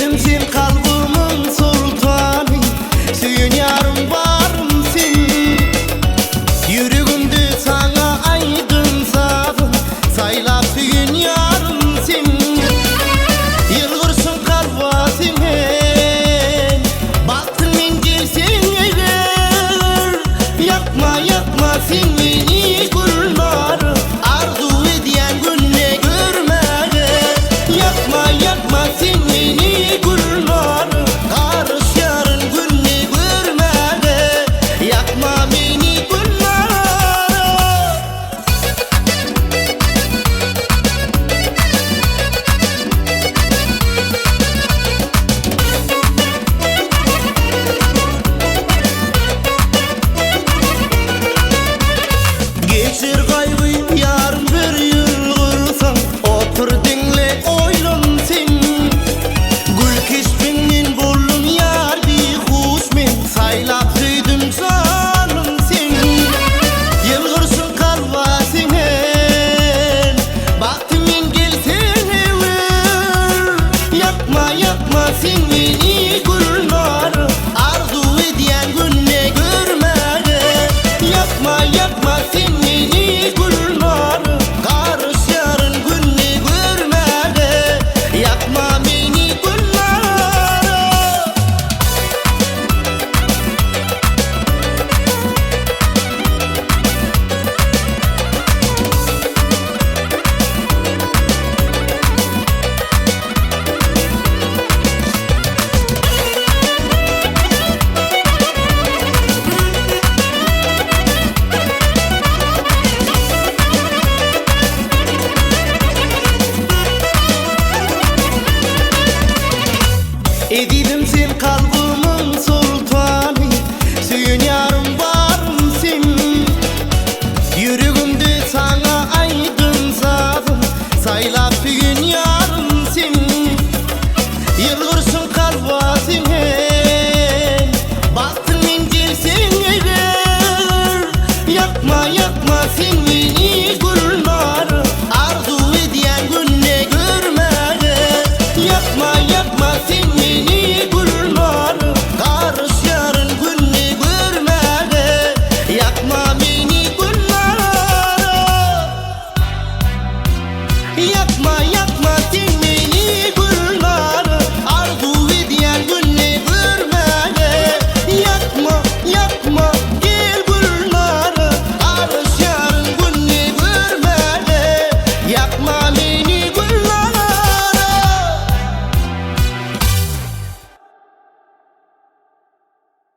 Edidim sen kalbımın sultanı, suyun yarım varım sen. Yüreğimde sana aydın sabın, saylap suyun yarım sen. Yılgırsın kalba sen, baktın men gelsen eğer. Yakma yakma sen beni gülnarı, arzu ediyen günne görmeye. Yakma yakma sen beni gülnarı, karış yarın günne görmeye. Yakma beni gülnarı. Geçir kaybı yarın bir yıl kırsan, otur dinle oylan sen. Gül keşfinin buldun yar bir kuş men, saylap süydüm canım sen. Yılgırsın kalba senen, baktım men gelsen eğer. Yakma yakma sen beni gülnarı, arzu ediyen günne görmeye. Yakma yakma sen beni gülnarı, karış yarın günne görmeye. Yakma beni gülnarı. Edidim sen kalbımın sultanı, suyun yarım varım sen. Yüreğimde sana aydın sabın, saylap suyun yarım sen. Yılgırsın kalba sen, baktın men gelsen eğer. Yakma yakma sen beni